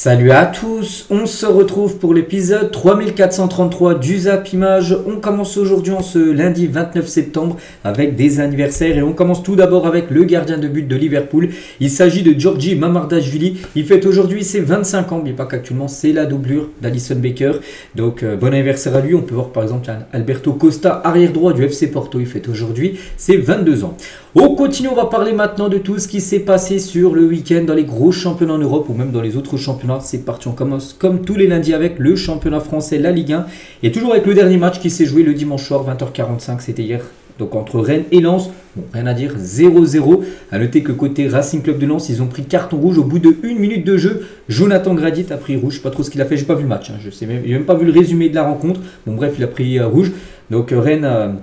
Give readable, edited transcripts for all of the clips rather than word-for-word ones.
Salut à tous, on se retrouve pour l'épisode 3433 du Zap Image. On commence aujourd'hui en ce lundi 29 septembre avec des anniversaires et on commence tout d'abord avec le gardien de but de Liverpool. Il s'agit de Georgi Mamardashvili. Il fête aujourd'hui ses 25 ans, n'oubliez pas qu'actuellement c'est la doublure d'Alisson Becker. Donc bon anniversaire à lui. On peut voir par exemple Alberto Costa, arrière droit du FC Porto. Il fête aujourd'hui ses 22 ans. On continue, on va parler maintenant de tout ce qui s'est passé sur le week-end dans les gros championnats en Europe ou même dans les autres championnats. C'est parti, on commence comme tous les lundis avec le championnat français, la Ligue 1. Et toujours avec le dernier match qui s'est joué le dimanche soir, 20h45, c'était hier. Donc entre Rennes et Lens, bon, rien à dire, 0-0. A noter que côté Racing Club de Lens, ils ont pris carton rouge au bout de 1 minute de jeu. Jonathan Gradit a pris rouge, je ne sais pas trop ce qu'il a fait, j'ai pas vu le match. Je sais même, j'ai même pas vu le résumé de la rencontre. Bon bref, il a pris rouge. Donc Rennes...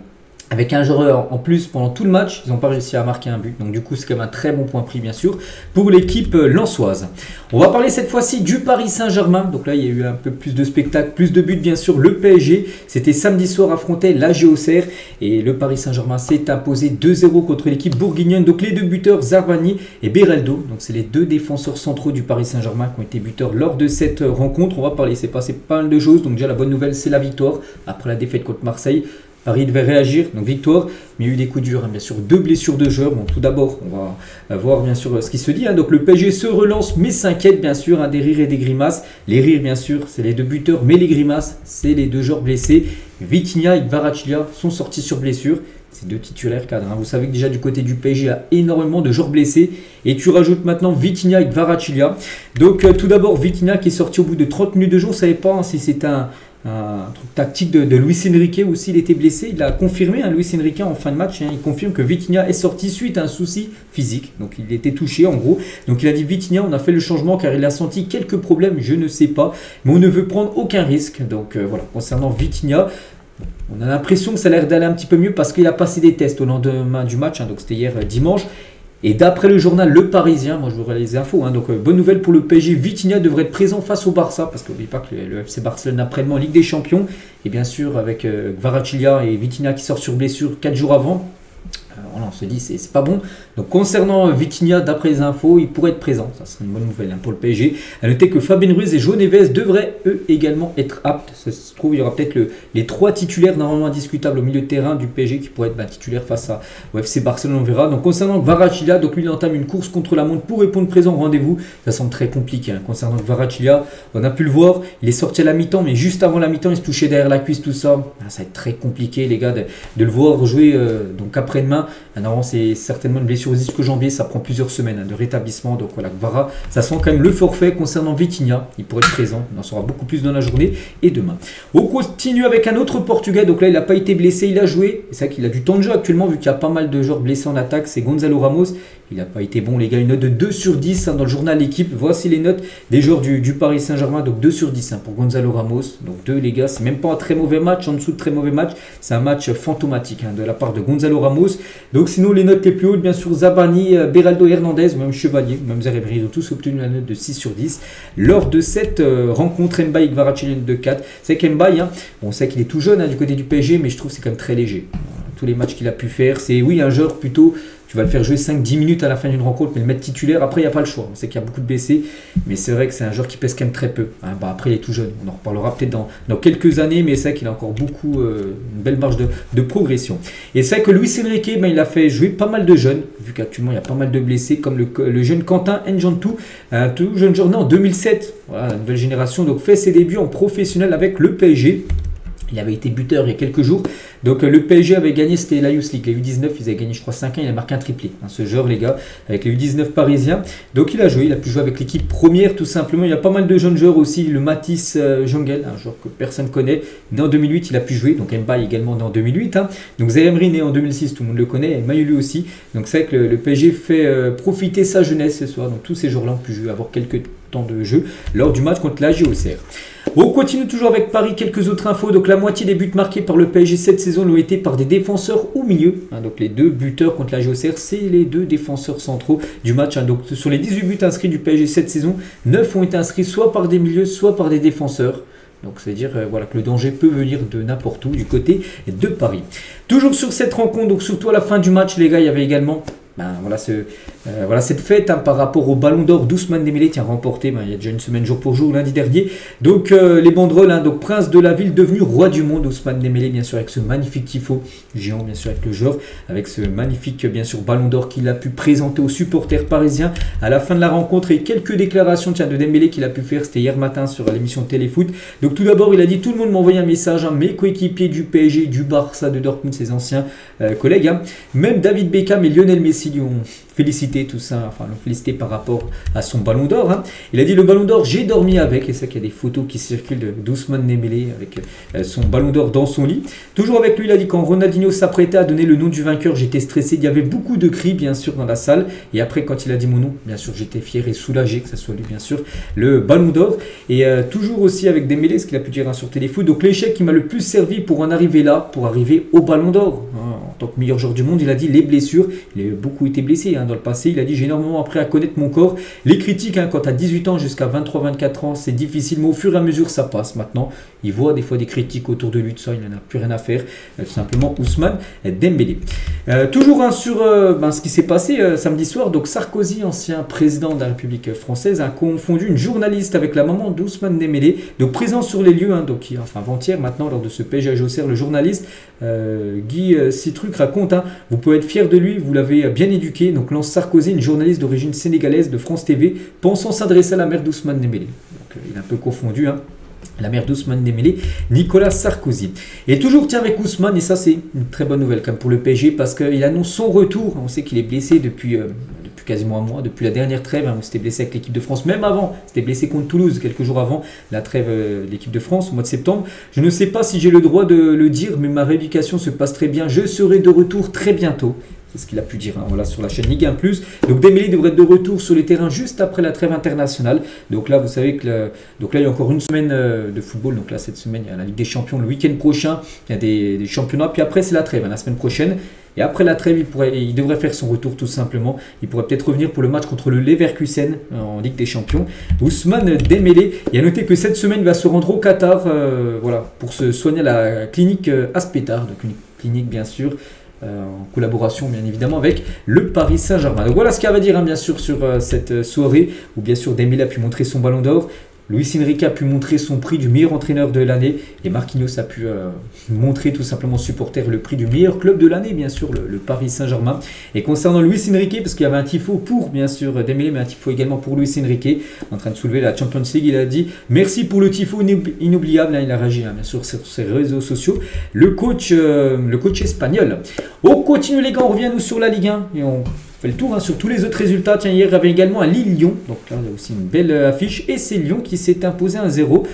avec un joueur en plus pendant tout le match, ils n'ont pas réussi à marquer un but. Donc du coup, c'est quand même un très bon point pris, bien sûr, pour l'équipe lensoise. On va parler cette fois-ci du Paris Saint-Germain. Donc là, il y a eu un peu plus de spectacle, plus de buts, bien sûr. Le PSG, c'était samedi soir, affrontait l'AG Auxerre. Et le Paris Saint-Germain s'est imposé 2-0 contre l'équipe bourguignonne. Donc les deux buteurs, Zarbani et Beraldo. Donc c'est les deux défenseurs centraux du Paris Saint-Germain qui ont été buteurs lors de cette rencontre. On va parler, c'est passé pas mal de choses. Donc déjà, la bonne nouvelle, c'est la victoire après la défaite contre Marseille. Paris devait réagir, donc victoire, mais il y a eu des coups durs, hein, bien sûr, deux blessures de joueurs. Bon, tout d'abord, on va voir bien sûr ce qui se dit. Hein. Donc le PSG se relance, mais s'inquiète bien sûr, hein, des rires et des grimaces. Les rires, bien sûr, c'est les deux buteurs, mais les grimaces, c'est les deux joueurs blessés. Vitinha et Kvaratskhelia sont sortis sur blessure. C'est deux titulaires cadres. Hein. Vous savez que déjà du côté du PSG, il y a énormément de joueurs blessés. Et tu rajoutes maintenant Vitinha et Kvaratskhelia. Donc tout d'abord, Vitinha qui est sorti au bout de 30 minutes de jeu. On ne savait pas hein, si c'était un truc tactique de Luis Enrique ou s'il était blessé. Il a confirmé, hein, Luis Enrique en fin de match, hein, il confirme que Vitinha est sorti suite à un souci physique. Donc il était touché en gros. Donc il a dit Vitinha, on a fait le changement car il a senti quelques problèmes, je ne sais pas. Mais on ne veut prendre aucun risque. Donc voilà, concernant Vitinha, on a l'impression que ça a l'air d'aller un petit peu mieux parce qu'il a passé des tests au lendemain du match. Hein, donc c'était hier dimanche. Et d'après le journal Le Parisien, moi je vous les infos, hein, donc bonne nouvelle pour le PSG, Vitinha devrait être présent face au Barça, parce qu'oubliez pas que le FC Barcelone après-demain en Ligue des Champions, et bien sûr avec Kvaratskhelia et Vitinha qui sort sur blessure 4 jours avant, on se dit c'est pas bon. Donc concernant Vitinha, d'après les infos, il pourrait être présent, ça serait une bonne nouvelle hein, pour le PSG. A noter que Fabien Ruiz et João Neves devraient eux également être aptes. Ça se trouve, il y aura peut-être les trois titulaires normalement indiscutables au milieu de terrain du PSG qui pourraient être titulaires face au FC Barcelone, on verra. Donc concernant Kvaratskhelia, donc lui il entame une course contre la montre pour répondre présent au rendez-vous. Ça semble très compliqué. Hein. Concernant Kvaratskhelia, on a pu le voir, il est sorti à la mi-temps, mais juste avant la mi-temps, il se touchait derrière la cuisse, tout ça. Ça va être très compliqué les gars de le voir jouer donc après-demain. Normalement, c'est certainement une blessure jusqu'au janvier, ça prend plusieurs semaines hein, de rétablissement. Donc voilà, Kvara, ça sent quand même le forfait concernant Vitinha. Il pourrait être présent, on en saura beaucoup plus dans la journée et demain. On continue avec un autre Portugais. Donc là, il n'a pas été blessé, il a joué. C'est vrai qu'il a du temps de jeu actuellement, vu qu'il y a pas mal de joueurs blessés en attaque. C'est Gonzalo Ramos. Il n'a pas été bon, les gars. Une note de 2 sur 10 hein, dans le journal L'équipe. Voici les notes des joueurs du Paris Saint-Germain. Donc 2 sur 10 hein, pour Gonzalo Ramos. Donc 2, les gars. C'est même pas un très mauvais match. En dessous de très mauvais match, c'est un match fantomatique hein, de la part de Gonzalo Ramos. Donc sinon, les notes les plus hautes, bien sûr, Zabani, Beraldo, Hernandez, même Chevalier, même Zarebri, ils ont tous obtenu la note de 6 sur 10 lors de cette rencontre. Mbaye et Kvaratskhelia de 4. C'est qu'Mbaye, hein, bon, on sait qu'il est tout jeune hein, du côté du PSG, mais je trouve que c'est quand même très léger. Tous les matchs qu'il a pu faire, c'est oui, un joueur plutôt. Tu vas le faire jouer 5-10 minutes à la fin d'une rencontre, mais le mettre titulaire, après il n'y a pas le choix. On sait qu'il y a beaucoup de blessés, mais c'est vrai que c'est un joueur qui pèse quand même très peu. Hein, après il est tout jeune, on en reparlera peut-être dans quelques années, mais c'est vrai qu'il a encore beaucoup, une belle marge de progression. Et c'est vrai que Luis Enrique, il a fait jouer pas mal de jeunes, vu qu'actuellement il y a pas mal de blessés, comme le jeune Quentin N'Djantou, un tout jeune joueur né en 2007, voilà, la nouvelle génération, donc fait ses débuts en professionnel avec le PSG. Il avait été buteur il y a quelques jours. Donc le PSG avait gagné, c'était la Youth League. Les U19, ils avaient gagné je crois 5-1. Il a marqué un triplé. Hein, ce joueur les gars, avec les U19 parisiens. Donc il a joué, il a pu jouer avec l'équipe première tout simplement. Il y a pas mal de jeunes joueurs aussi. Le Matisse Jongel, un joueur que personne connaît. Né en 2008, il a pu jouer. Donc Mbaye également né en 2008. Hein. Donc Zaïre né en 2006, tout le monde le connaît. Et Mayulu aussi. Donc c'est vrai que le PSG fait profiter sa jeunesse ce soir. Donc tous ces joueurs-là ont pu jouer, avoir quelques temps de jeu lors du match contre l'AG Auxerre. On continue toujours avec Paris, quelques autres infos. Donc la moitié des buts marqués par le PSG cette saison l'ont été par des défenseurs au milieu. Hein, donc les deux buteurs contre l'AG Auxerre, c'est les deux défenseurs centraux du match. Hein. Donc sur les 18 buts inscrits du PSG cette saison, 9 ont été inscrits soit par des milieux, soit par des défenseurs. Donc c'est-à-dire voilà, que le danger peut venir de n'importe où du côté de Paris. Toujours sur cette rencontre, donc surtout à la fin du match, les gars, il y avait également voilà cette fête par rapport au Ballon d'Or d'Ousmane Dembélé, remporté il y a déjà une semaine jour pour jour lundi dernier. Donc les banderoles, donc prince de la ville devenu roi du monde, Ousmane Dembélé bien sûr avec ce magnifique tifo géant bien sûr avec le joueur, avec ce magnifique bien sûr Ballon d'Or qu'il a pu présenter aux supporters parisiens à la fin de la rencontre, et quelques déclarations de Dembélé qu'il a pu faire, c'était hier matin sur l'émission Téléfoot. Donc tout d'abord il a dit: tout le monde m'a envoyé un message, mes coéquipiers du PSG, du Barça, de Dortmund, ses anciens collègues, même David Beckham et Lionel Messi lui ont félicité tout ça, l'ont félicité par rapport à son Ballon d'Or. Il a dit: le Ballon d'Or, j'ai dormi avec, et c'est ça qu'il y a des photos qui circulent d'Ousmane Dembélé avec son Ballon d'Or dans son lit. Toujours avec lui, il a dit: quand Ronaldinho s'apprêtait à donner le nom du vainqueur, j'étais stressé, il y avait beaucoup de cris bien sûr dans la salle, et après quand il a dit mon nom, bien sûr j'étais fier et soulagé que ça soit lui bien sûr le Ballon d'Or. Et toujours aussi avec Dembélé, ce qu'il a pu dire sur Téléfoot, donc l'échec qui m'a le plus servi pour en arriver là, pour arriver au Ballon d'Or. En tant que meilleur joueur du monde, il a dit les blessures, il a beaucoup été blessé dans le passé, il a dit: j'ai énormément appris à connaître mon corps, les critiques quand tu as 18 ans jusqu'à 23-24 ans c'est difficile, mais au fur et à mesure ça passe. Maintenant il voit des fois des critiques autour de lui, de ça il n'en a plus rien à faire, tout simplement Ousmane Dembélé. Toujours sur ce qui s'est passé samedi soir, donc Sarkozy, ancien président de la République française, a confondu une journaliste avec la maman d'Ousmane Dembélé, donc présent sur les lieux, donc avant-hier maintenant lors de ce PSG Auxerre, le journaliste Guy Citruc raconte: vous pouvez être fier de lui, vous l'avez bien éduqué. Donc lance Sarkozy, une journaliste d'origine sénégalaise de France TV, pensant s'adresser à la mère d'Ousmane Dembélé. Donc il a un peu confondu la mère d'Ousmane Dembélé, Nicolas Sarkozy. Et toujours avec Ousmane, et ça c'est une très bonne nouvelle quand même pour le PSG, parce qu'il annonce son retour. On sait qu'il est blessé depuis quasiment un mois, depuis la dernière trêve, où s'était blessé avec l'équipe de France, même avant, c'était blessé contre Toulouse quelques jours avant la trêve de l'équipe de France au mois de septembre. Je ne sais pas si j'ai le droit de le dire, mais ma rééducation se passe très bien, je serai de retour très bientôt. C'est ce qu'il a pu dire voilà, sur la chaîne Ligue 1+. Donc Dembélé devrait être de retour sur les terrains juste après la trêve internationale. Donc là, vous savez que il y a encore une semaine de football. Donc là, cette semaine, il y a la Ligue des Champions. Le week-end prochain, il y a des championnats. Puis après, c'est la trêve, la semaine prochaine. Et après la trêve, il devrait faire son retour tout simplement. Il pourrait peut-être revenir pour le match contre le Leverkusen en Ligue des Champions. Ousmane Dembélé. Il a noté que cette semaine, il va se rendre au Qatar pour se soigner à la clinique Aspetar. Donc une clinique, bien sûr, en collaboration bien évidemment avec le Paris Saint-Germain. Donc voilà ce qu'il y a à dire bien sûr sur cette soirée où bien sûr Dembélé a pu montrer son Ballon d'Or, Luis Enrique a pu montrer son prix du meilleur entraîneur de l'année, et Marquinhos a pu montrer tout simplement supporter le prix du meilleur club de l'année, bien sûr le Paris Saint-Germain. Et concernant Luis Enrique, parce qu'il y avait un tifo pour bien sûr Dembélé, mais un tifo également pour Luis Enrique, en train de soulever la Champions League, il a dit merci pour le tifo inoubliable. Il a réagi bien sûr sur ses réseaux sociaux, le coach espagnol. On continue les gars, on revient nous sur la Ligue 1 et on fait le tour sur tous les autres résultats. Tiens, hier il y avait également un Lille-Lyon, donc là il y a aussi une belle affiche, et c'est Lyon qui s'est imposé 1-0.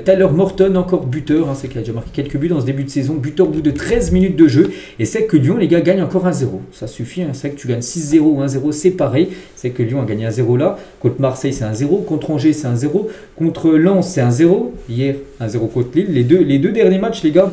Tyler Morton encore buteur, c'est qu'il a déjà marqué quelques buts dans ce début de saison, buteur au bout de 13 minutes de jeu, et c'est que Lyon les gars gagne encore 1-0, ça suffit, c'est que tu gagnes 6-0 ou 1-0 c'est pareil, c'est que Lyon a gagné 1-0 là, contre Marseille c'est 1-0, contre Angers c'est 1-0, contre Lens c'est 1-0, hier 1-0 contre Lille, les deux derniers matchs les gars,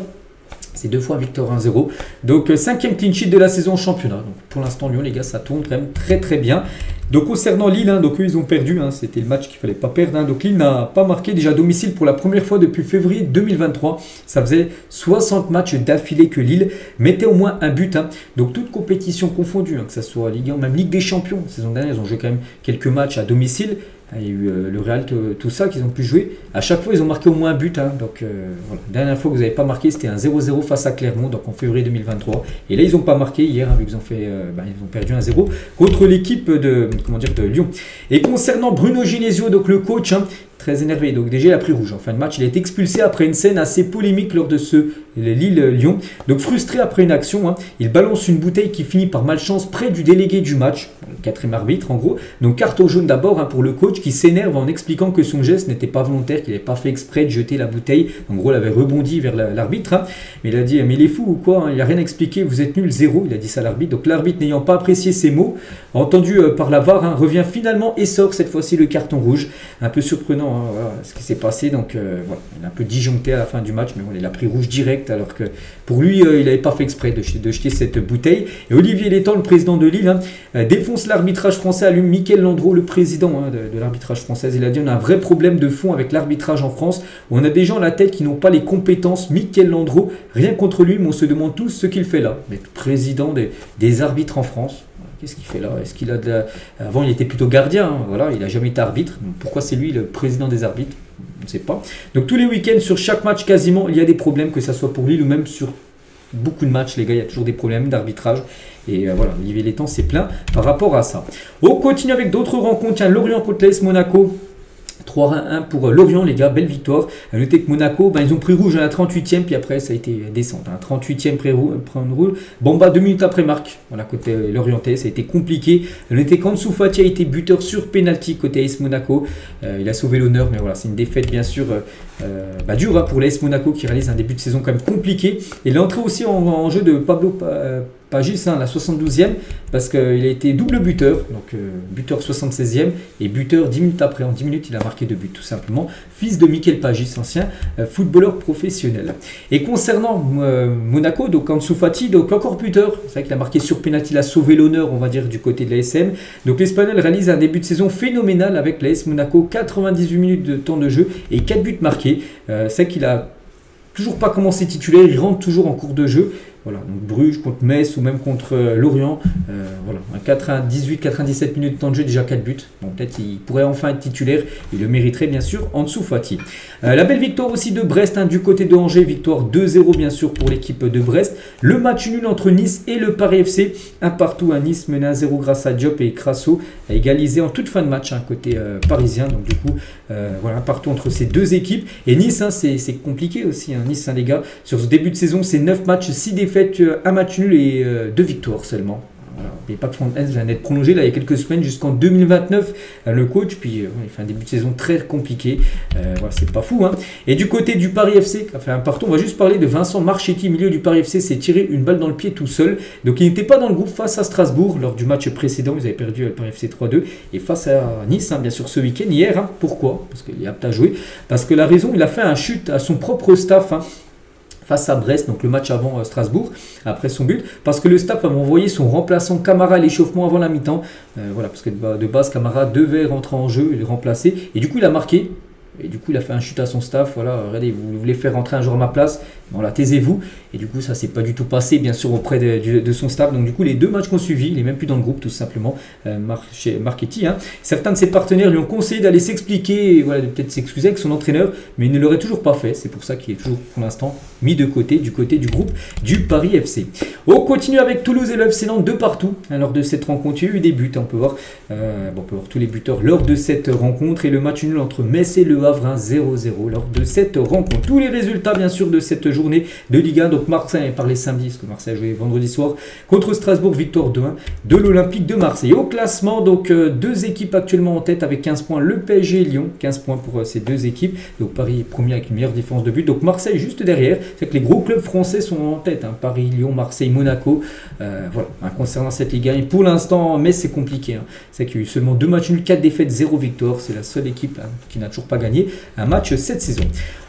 c'est 2 fois victoire 1-0. Donc 5e clean sheet de la saison en championnat. Donc pour l'instant Lyon les gars ça tourne quand même très très bien. Donc concernant Lille, donc eux ils ont perdu, c'était le match qu'il ne fallait pas perdre. Donc Lille n'a pas marqué déjà à domicile pour la première fois depuis février 2023. Ça faisait 60 matchs d'affilée que Lille mettait au moins un but. Donc toute compétition confondue, que ce soit Ligue 1, même Ligue des Champions. La saison dernière ils ont joué quand même quelques matchs à domicile. Il y a eu le Real, tout ça qu'ils ont pu jouer. À chaque fois, ils ont marqué au moins un but. Donc, voilà. La dernière fois que vous n'avez pas marqué, c'était un 0-0 face à Clermont, donc en février 2023. Et là, ils n'ont pas marqué hier, vu qu'ils ont ils ont perdu 1-0 contre l'équipe de Lyon. Et concernant Bruno Genesio, donc le coach, très énervé. Donc déjà, il a pris rouge en fin de match. Il a été expulsé après une scène assez polémique lors de ce Lille-Lyon. Donc frustré après une action, il balance une bouteille qui finit par malchance près du délégué du match, le 4e arbitre en gros. Donc carton jaune d'abord pour le coach qui s'énerve en expliquant que son geste n'était pas volontaire, qu'il n'avait pas fait exprès de jeter la bouteille. En gros, il avait rebondi vers l'arbitre. Mais il a dit, mais il est fou ou quoi, il n'a rien expliqué, vous êtes nul, 0. Il a dit ça à l'arbitre. Donc l'arbitre, n'ayant pas apprécié ses mots, entendu par la VAR, revient finalement et sort cette fois-ci le carton rouge. Un peu surprenant voilà, ce qui s'est passé. Donc voilà, il a un peu disjoncté à la fin du match, mais voilà, il a pris rouge direct alors que pour lui, il n'avait pas fait exprès de jeter cette bouteille. Et Olivier Létang, le président de Lille, défonce l'arbitrage français, allume Mickaël Landreau, le président de l'arbitrage français. Il a dit on a un vrai problème de fond avec l'arbitrage en France, où on a des gens à la tête qui n'ont pas les compétences. Mickaël Landreau, rien contre lui, mais on se demande tous ce qu'il fait là. Mais président des arbitres en France. qu'est-ce qu'il fait là? Est-ce qu'il a de la... Avant, il était plutôt gardien, hein, voilà, il n'a jamais été arbitre. Donc, pourquoi c'est lui le président des arbitres? On ne sait pas. Donc tous les week-ends, sur chaque match quasiment, il y a des problèmes, que ce soit pour Lille ou même sur beaucoup de matchs, les gars, il y a toujours des problèmes d'arbitrage. Et voilà, Olivier Létang s'est plaint par rapport à ça. On continue avec d'autres rencontres. Tiens, Lorient contre l'AS Monaco. 3-1 pour Lorient, les gars, belle victoire. À noter que Monaco, ils ont pris rouge à la 38e, puis après ça a été descente. 38e prendre rouge. Bomba 2 minutes après marque. Voilà, côté Lorientais, ça a été compliqué. À noter qu'Ansu Fati a été buteur sur penalty côté AS Monaco. Il a sauvé l'honneur, mais voilà, c'est une défaite bien sûr dure hein, pour l'AS Monaco qui réalise un début de saison quand même compliqué. Et l'entrée aussi en jeu de Pablo Pagis, hein, la 72e, parce qu'il a été double buteur, donc buteur 76e et buteur 10 minutes après. En 10 minutes, il a marqué 2 buts, tout simplement. Fils de Michael Pagis, ancien footballeur professionnel. Et concernant Monaco, donc Ansu Fati, donc encore buteur. C'est vrai qu'il a marqué sur penalty, il a sauvé l'honneur, on va dire, du côté de l'ASM. Donc l'Espagnol réalise un début de saison phénoménal avec l'AS Monaco, 98 minutes de temps de jeu et 4 buts marqués. C'est vrai qu'il a toujours pas commencé titulaire, il rentre toujours en cours de jeu. Voilà, donc Bruges contre Metz ou même contre Lorient, voilà, 98-97 minutes de temps de jeu, déjà 4 buts. Bon, peut-être qu'il pourrait enfin être titulaire, il le mériterait bien sûr, Ansu Fati. La belle victoire aussi de Brest, hein, du côté de Angers, victoire 2-0 bien sûr pour l'équipe de Brest. Le match nul entre Nice et le Paris FC, un partout à Nice, mené à 0 grâce à Diop et Crasso, a égalisé en toute fin de match, hein, côté parisien. Donc du coup, voilà, un partout entre ces deux équipes. Et Nice, hein, c'est compliqué aussi, hein, Nice, hein, les gars, sur ce début de saison, c'est 9 matchs, 6 défaites, un match nul et 2 victoires seulement. Voilà. Et Pape Fontaine vient d'être prolongé là, il y a quelques semaines jusqu'en 2029, le coach, puis il fait un début de saison très compliqué. Voilà, c'est pas fou. Hein. Et du côté du Paris FC, qui a fait un partout, on va juste parler de Vincent Marchetti, milieu du Paris FC, s'est tiré une balle dans le pied tout seul. Donc il n'était pas dans le groupe face à Strasbourg lors du match précédent, ils avaient perdu le Paris FC 3-2. Et face à Nice, hein, bien sûr, ce week-end, hier. Hein. Pourquoi? Parce qu'il est apte à jouer. Parce que la raison, il a fait un chute à son propre staff. Hein. Face à Brest, donc le match avant Strasbourg, après son but, parce que le staff avait envoyé son remplaçant Camara à l'échauffement avant la mi-temps, voilà, parce que de base Camara devait rentrer en jeu et le remplacer, et du coup il a marqué, et du coup il a fait un chute à son staff, voilà, regardez, vous voulez faire rentrer un joueur à ma place, voilà, taisez-vous, et du coup ça s'est pas du tout passé, bien sûr, auprès de son staff, donc du coup les deux matchs qu'on suivi, il n'est même plus dans le groupe tout simplement, Marchetti, hein. Certains de ses partenaires lui ont conseillé d'aller s'expliquer, et voilà, de peut-être s'excuser avec son entraîneur, mais il ne l'aurait toujours pas fait, c'est pour ça qu'il est toujours pour l'instant mis de côté, du côté du groupe du Paris FC. On continue avec Toulouse et le FC Nantes de partout, hein, lors de cette rencontre, il y a eu des buts, hein, on peut voir tous les buteurs lors de cette rencontre, et le match nul entre Metz et Le Havre, 0-0 lors de cette rencontre. Tous les résultats bien sûr de cette journée de Ligue 1, donc Marseille a parlé samedi, parce que Marseille a joué vendredi soir contre Strasbourg, victoire 2-1 de l'Olympique de Marseille. Au classement, donc deux équipes actuellement en tête avec 15 points, le PSG et Lyon, 15 points pour ces deux équipes, donc Paris est premier avec une meilleure différence de but, donc Marseille juste derrière, c'est que les gros clubs français sont en tête, hein, Paris, Lyon, Marseille, Monaco, voilà, hein, concernant cette Ligue 1, et pour l'instant, mais c'est compliqué, hein. C'est qu'il y a eu seulement 2 matchs nuls, 4 défaites, 0 victoire, c'est la seule équipe, hein, qui n'a toujours pas gagné un match cette saison.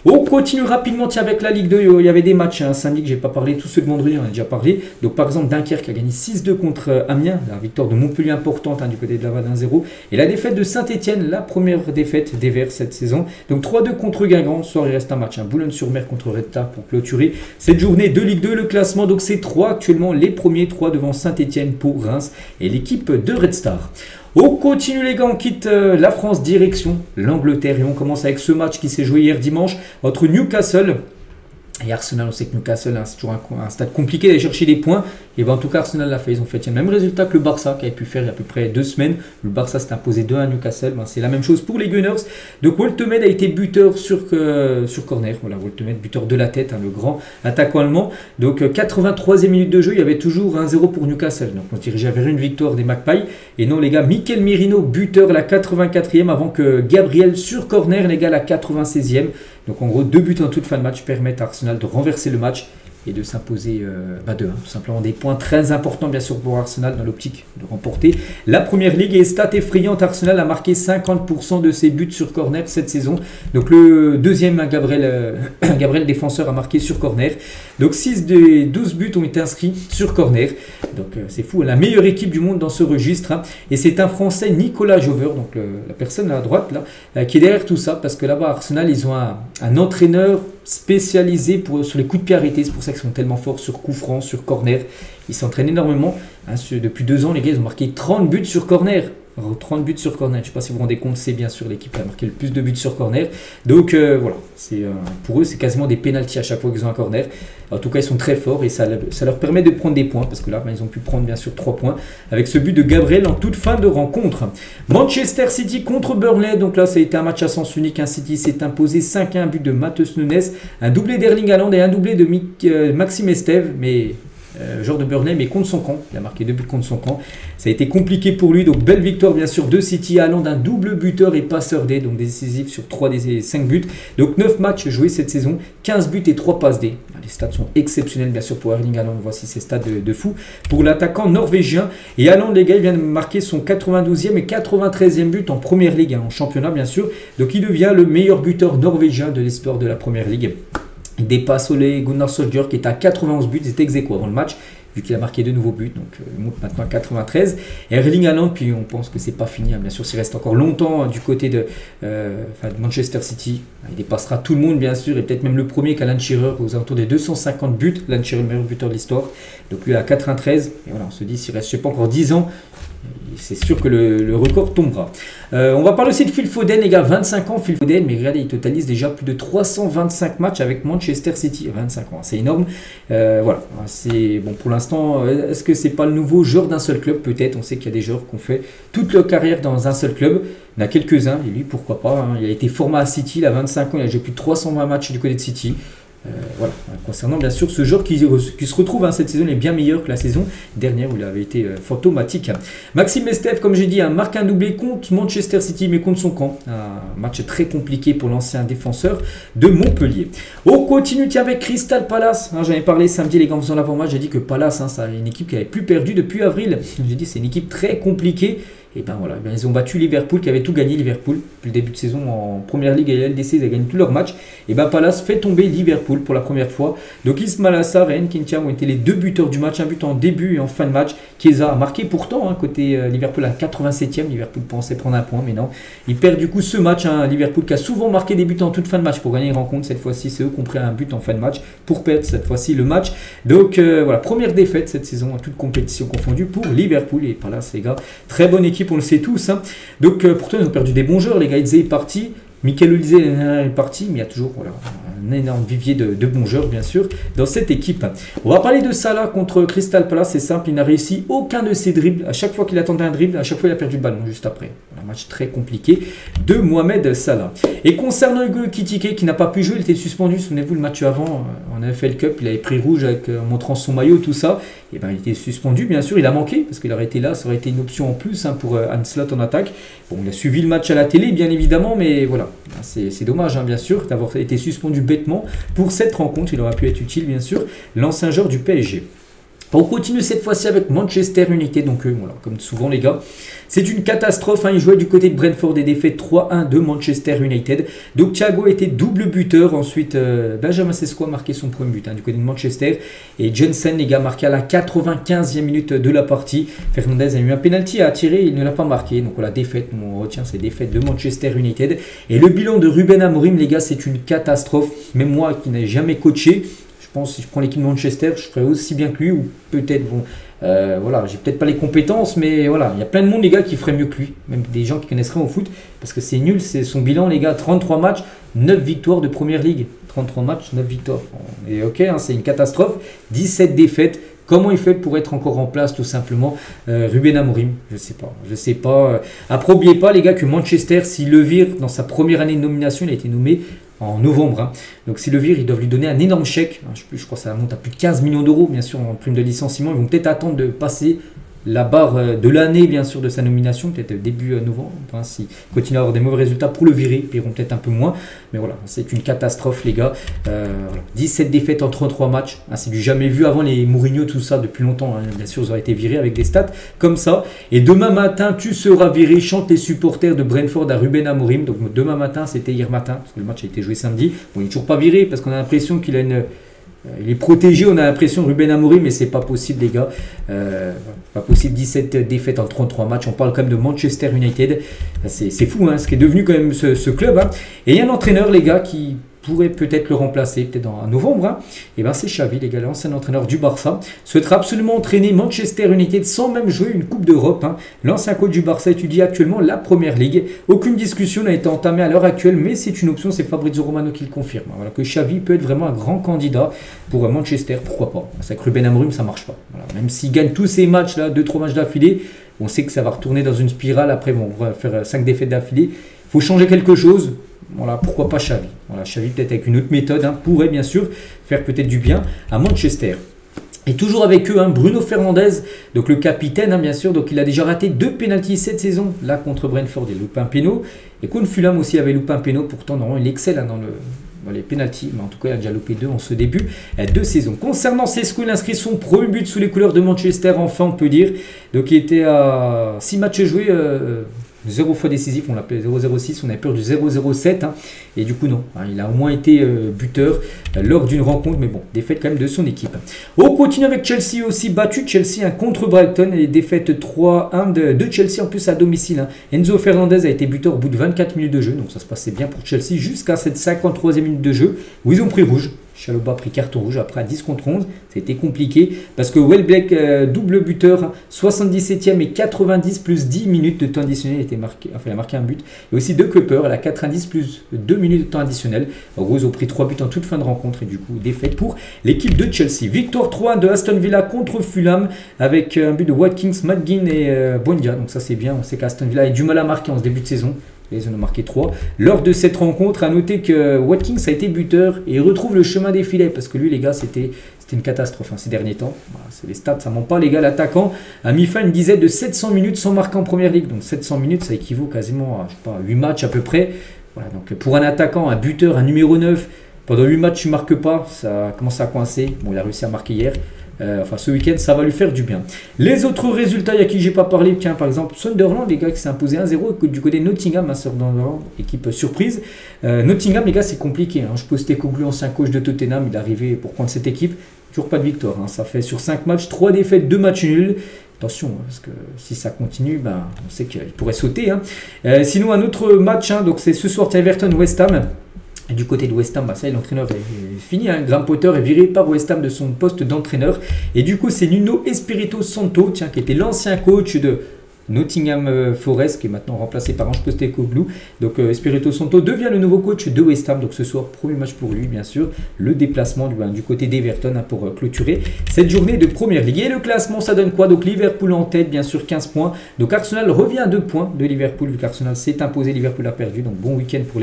On continue rapidement avec la Ligue 2, il y avait des matchs, hein, samedi que j'ai pas parlé, tous ceux de vendredi on a déjà parlé, donc par exemple Dunkerque a gagné 6-2 contre Amiens, la victoire de Montpellier importante, hein, du côté de Laval 1-0, et la défaite de Saint-Etienne, la première défaite des Verts cette saison, donc 3-2 contre Guingamp, ce soir il reste un match, hein, Boulogne-sur-Mer contre Red Star pour clôturer cette journée de Ligue 2, le classement, donc c'est 3 actuellement, les premiers 3 devant Saint-Etienne, Pau, Reims et l'équipe de Red Star. On continue les gars, on quitte la France direction l'Angleterre et on commence avec ce match qui s'est joué hier dimanche entre Newcastle et Arsenal. On sait que Newcastle, hein, c'est toujours un stade compliqué d'aller chercher des points. Et bien en tout cas Arsenal l'a fait, ils ont fait le même résultat que le Barça qui avait pu faire il y a à peu près 2 semaines. Le Barça s'est imposé 2 à Newcastle, ben, c'est la même chose pour les Gunners. Donc Woltemed a été buteur sur corner, voilà, Woltemed buteur de la tête, hein, le grand attaquant allemand. Donc 83e minute de jeu, il y avait toujours 1-0 pour Newcastle. Donc on se dirigeait vers une victoire des Magpies. Et non les gars, Mikel Merino buteur à la 84e avant que Gabriel sur corner les gars à la 96e. Donc en gros 2 buts en toute fin de match permettent à Arsenal de renverser le match et de s'imposer 2-1. Tout simplement des points très importants bien sûr pour Arsenal dans l'optique de remporter la première ligue. Et stat effrayante, Arsenal a marqué 50% de ses buts sur corner cette saison. Donc le deuxième, Gabriel défenseur a marqué sur corner. Donc 6 des 12 buts ont été inscrits sur corner. Donc c'est fou, la meilleure équipe du monde dans ce registre. Hein. Et c'est un Français, Nicolas Jover, donc la personne à droite là, qui est derrière tout ça. Parce que là-bas Arsenal, ils ont un entraîneur spécialisés sur les coups de pied arrêtés. C'est pour ça qu'ils sont tellement forts sur coups francs, sur corner. Ils s'entraînent énormément. Hein, depuis 2 ans, les gars, ils ont marqué 30 buts sur corner. 30 buts sur corner. Je ne sais pas si vous vous rendez compte, c'est bien sûr l'équipe qui a marqué le plus de buts sur corner. Donc voilà, pour eux, c'est quasiment des pénaltys à chaque fois qu'ils ont un corner. En tout cas, ils sont très forts et ça leur permet de prendre des points parce que là, ils ont pu prendre bien sûr 3 points avec ce but de Gabriel en toute fin de rencontre. Manchester City contre Burnley. Donc là, ça a été un match à sens unique. Un City s'est imposé 5-1, but de Matheus Nunes, un doublé d'Erling Haaland et un doublé de Maxime Estève, mais joueur de Burnley, mais contre son camp. Il a marqué 2 buts contre son camp. Ça a été compliqué pour lui. Donc belle victoire bien sûr de City. Haaland, un double buteur et passeur D, donc décisif sur 3 des 5 buts. Donc 9 matchs joués cette saison, 15 buts et 3 passes D. Les stats sont exceptionnels bien sûr pour Erling Haaland. Voici ses stats de fou pour l'attaquant norvégien. Et Haaland, les gars, il vient de marquer son 92e et 93e but en Première Ligue, en championnat bien sûr. Donc il devient le meilleur buteur norvégien de l'histoire de la Première Ligue. Il dépasse Ole Gunnar Solskjaer qui est à 91 buts, c'était ex aequo avant le match, vu qu'il a marqué 2 nouveaux buts, donc il monte maintenant à 93. Et Erling Haaland, puis on pense que c'est pas fini, hein. Bien sûr, s'il reste encore longtemps du côté de Manchester City, il dépassera tout le monde bien sûr, et peut-être même le premier qu'Alan Shearer aux alentours des 250 buts, Alan Shearer le meilleur buteur de l'histoire, donc lui à 93, et voilà, on se dit s'il reste je sais pas encore 10 ans, c'est sûr que le record tombera. On va parler aussi de Phil Foden, les gars, 25 ans Phil Foden, mais regardez, il totalise déjà plus de 325 matchs avec Manchester City, 25 ans, c'est énorme. Voilà, c'est bon pour l'instant. Est-ce que c'est pas le nouveau joueur d'un seul club? Peut-être, on sait qu'il y a des joueurs qui ont fait toute leur carrière dans un seul club. Il y en a quelques-uns, et lui, pourquoi pas, hein. Il a été formé à City, il a 25 ans, il a joué plus de 320 matchs du côté de City. Voilà, concernant bien sûr ce joueur qui se retrouve, hein, cette saison est bien meilleure que la saison dernière où il avait été fantomatique. Maxime Estève, comme j'ai dit, marque un doublé contre Manchester City mais contre son camp. Un match très compliqué pour l'ancien défenseur de Montpellier. On continue avec Crystal Palace. Hein, j'en ai parlé samedi les gars en faisant l'avant-match, j'ai dit que Palace, hein, c'est une équipe qui n'avait plus perdu depuis avril. J'ai dit c'est une équipe très compliquée. Et ben voilà, ils ont battu Liverpool qui avait tout gagné. Liverpool, depuis le début de saison en Première Ligue et LDC, ils ont gagné tous leurs matchs. Et ben Palace fait tomber Liverpool pour la première fois. Donc Ismaïla Sarr et Nketiah ont été les 2 buteurs du match, un but en début et en fin de match. Chiesa a marqué pourtant, hein, côté Liverpool à 87e. Liverpool pensait prendre un point, mais non. Ils perdent du coup ce match. Hein, Liverpool qui a souvent marqué des buts en toute fin de match pour gagner une rencontre. Cette fois-ci, c'est eux qui ont pris un but en fin de match pour perdre cette fois-ci le match. Donc voilà, première défaite cette saison, en toute compétition confondue pour Liverpool. Et Palace, les gars, très bonne équipe, on le sait tous. Hein. Donc pourtant, ils ont perdu des bons joueurs. Les gars, Eze est parti. Michael Olise est parti, mais il y a toujours voilà, un énorme vivier de bons joueurs, bien sûr, dans cette équipe. On va parler de Salah contre Crystal Palace. C'est simple, il n'a réussi aucun de ses dribbles. À chaque fois qu'il attendait un dribble, à chaque fois il a perdu le ballon juste après. Un match très compliqué de Mohamed Salah. Et concernant Hugo Ekitike, qui n'a pas pu jouer, il était suspendu. Souvenez-vous, le match avant, en AFL Cup, il avait pris rouge en montrant son maillot, tout ça. Et ben, il était suspendu, bien sûr. Il a manqué, parce qu'il aurait été là, ça aurait été une option en plus, hein, pour Ancelotti en attaque. Bon, il a suivi le match à la télé, bien évidemment, mais voilà. C'est dommage, hein, bien sûr, d'avoir été suspendu bêtement pour cette rencontre. Il aurait pu être utile, bien sûr, l'ancien joueur du PSG. On continue cette fois-ci avec Manchester United. Donc voilà, comme souvent les gars, c'est une catastrophe. Hein. Ils jouaient du côté de Brentford et défaite 3-1 de Manchester United. Donc Thiago était double buteur. Ensuite, Benjamin Sesko a marqué son premier but, hein, du côté de Manchester. Et Jensen, les gars, marqué à la 95e minute de la partie. Fernandez a eu un penalty à tirer, il ne l'a pas marqué. Donc voilà, défaite. On retient ces défaites de Manchester United. Et le bilan de Ruben Amorim, les gars, c'est une catastrophe. Même moi qui n'ai jamais coaché, je pense que si je prends l'équipe de Manchester, je ferais aussi bien que lui, ou peut-être, bon, voilà, j'ai peut-être pas les compétences, mais voilà, il y a plein de monde, les gars, qui ferait mieux que lui, même des gens qui connaissent rien au foot, parce que c'est nul, c'est son bilan, les gars, 33 matchs, 9 victoires de Première Ligue, 33 matchs, 9 victoires, et ok, hein, c'est une catastrophe, 17 défaites. Comment il fait pour être encore en place, tout simplement, Ruben Amorim? Je sais pas. Après, n'oubliez pas, les gars, que Manchester, s'il le vire dans sa première année de nomination, il a été nommé en novembre. Hein. Donc, s'il le vire, ils doivent lui donner un énorme chèque. Je crois que ça monte à plus de 15 millions d'euros, bien sûr, en prime de licenciement. Ils vont peut-être attendre de passer la barre de l'année, bien sûr, de sa nomination, peut-être début novembre. Enfin, s'il continue à avoir des mauvais résultats pour le virer, ils paieront peut-être un peu moins. Mais voilà, c'est une catastrophe, les gars. Voilà. 17 défaites en 33 matchs. Hein, c'est du jamais vu avant les Mourinho, tout ça, depuis longtemps. Hein. Bien sûr, ils auraient été virés avec des stats comme ça. Et demain matin, tu seras viré, chantent les supporters de Brentford à Ruben Amorim. Donc demain matin, c'était hier matin, parce que le match a été joué samedi. Bon, il n'est toujours pas viré, parce qu'on a l'impression qu'il a une... Il est protégé, on a l'impression, Ruben Amorim, mais c'est pas possible, les gars. Pas possible, 17 défaites en 33 matchs. On parle quand même de Manchester United. C'est fou, hein, ce qui est devenu quand même ce club. Hein. Et il y a un entraîneur, les gars, qui pourrait peut-être le remplacer, peut-être en novembre, hein. Et ben c'est Xavi, les gars, l'ancien entraîneur du Barça, souhaitera absolument entraîner Manchester United sans même jouer une Coupe d'Europe, hein. L'ancien coach du Barça étudie actuellement la Première Ligue. Aucune discussion n'a été entamée à l'heure actuelle, mais c'est une option, c'est Fabrizio Romano qui le confirme. Voilà, que Xavi peut être vraiment un grand candidat pour Manchester, pourquoi pas. C'est que Ruben Amorim, ça marche pas. Voilà. Même s'il gagne tous ces matchs là, 2-3 matchs d'affilée, on sait que ça va retourner dans une spirale. Après, bon, on va faire 5 défaites d'affilée. Il faut changer quelque chose. Voilà, pourquoi pas Xavi. Voilà, Xavi peut-être avec une autre méthode, hein, pourrait bien sûr faire peut-être du bien à Manchester. Et toujours avec eux, hein, Bruno Fernandes, donc le capitaine, hein, bien sûr. Donc il a déjà raté 2 pénaltys cette saison, là contre Brentford, il loupe un péno. Et contre Fulham aussi, il avait loupé un péno. Pourtant, normalement, il excelle, hein, dans les pénaltys, mais en tout cas, il a déjà loupé 2 en ce début de saison. Concernant Sesco, il inscrit son premier but sous les couleurs de Manchester, enfin, on peut dire. Donc il était à 6 matchs joués. 0 fois décisif, on l'appelait 0-0-6, on avait peur du 0-0-7, hein, et du coup non, hein, il a au moins été buteur lors d'une rencontre, mais bon, défaite quand même de son équipe. On continue avec Chelsea aussi, battu Chelsea, hein, contre Brighton, et défaite 3-1 de Chelsea en plus à domicile, hein. Enzo Fernandez a été buteur au bout de 24 minutes de jeu, donc ça se passait bien pour Chelsea jusqu'à cette 53e minute de jeu où ils ont pris rouge. Chalobah a pris carton rouge après à 10 contre 11. C'était compliqué parce que Welbeck, double buteur, 77e et 90 plus 10 minutes de temps additionnel. Il a marqué un but. Et aussi De Cooper à la 90 plus 2 minutes de temps additionnel. Rose ont pris 3 buts en toute fin de rencontre et du coup défaite pour l'équipe de Chelsea. Victoire 3 de Aston Villa contre Fulham avec un but de Watkins, McGinn et Buendia. Donc ça c'est bien. On sait qu'Aston Villa a du mal à marquer en ce début de saison. Ils en ont marqué 3. Lors de cette rencontre, à noter que Watkins a été buteur et retrouve le chemin des filets parce que lui, les gars, c'était une catastrophe, hein, ces derniers temps. Voilà, les stats, ça ne ment pas, les gars. L'attaquant a mis fin à une dizaine de 700 minutes sans marquer en première ligue. Donc 700 minutes, ça équivaut quasiment à, je sais pas, 8 matchs à peu près. Voilà, donc pour un attaquant, un buteur, un numéro 9, pendant 8 matchs, tu ne marques pas, ça commence à coincer. Bon, il a réussi à marquer hier. Enfin, ce week-end, ça va lui faire du bien. Les autres résultats, il y a qui j'ai pas parlé. Tiens, par exemple, Sunderland, les gars, qui s'est imposé 1-0 du côté de Nottingham, hein, Sunderland, équipe surprise. Nottingham, les gars, c'est compliqué. Hein. Je postais Postecoglou, ancien coach de Tottenham, il est arrivé pour prendre cette équipe. Toujours pas de victoire. Hein. Ça fait sur 5 matchs, 3 défaites, 2 matchs nuls. Attention, parce que si ça continue, ben, on sait qu'il pourrait sauter. Hein. Sinon, un autre match, hein, donc c'est ce soir, Everton-West Ham. Et du côté de West Ham, bah ça, l'entraîneur est fini. Hein. Graham Potter est viré par West Ham de son poste d'entraîneur. Et du coup, c'est Nuno Espirito Santo, tiens, qui était l'ancien coach de Nottingham Forest, qui est maintenant remplacé par Ange Postecoglou. Donc Espirito Santo devient le nouveau coach de West Ham. Donc ce soir, premier match pour lui, bien sûr. Le déplacement du côté d'Everton, hein, pour clôturer cette journée de Première Ligue. Et le classement, ça donne quoi? Donc Liverpool en tête, bien sûr, 15 points. Donc Arsenal revient à 2 points de Liverpool, vu qu'Arsenal s'est imposé, Liverpool a perdu. Donc bon week-end pour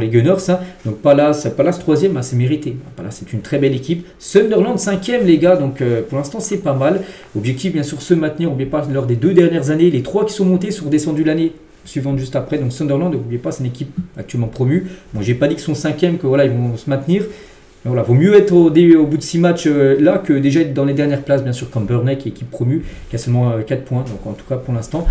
les Gunners. Hein. Donc Palace 3e, hein, c'est mérité. Palace, c'est une très belle équipe. Sunderland 5e, les gars. Donc pour l'instant, c'est pas mal. Objectif, bien sûr, se maintenir. N'oubliez pas, lors des 2 dernières années, les 3 qui sont montés sont descendus l'année suivante juste après. Donc Sunderland, n'oubliez pas, c'est une équipe actuellement promue. Bon, j'ai pas dit qu'ils sont 5e, que voilà, ils vont se maintenir. Mais voilà, vaut mieux être au bout de 6 matchs là que déjà être dans les dernières places, bien sûr, comme Burnley, qui est équipe promue, qui a seulement 4 points. Donc en tout cas, pour l'instant,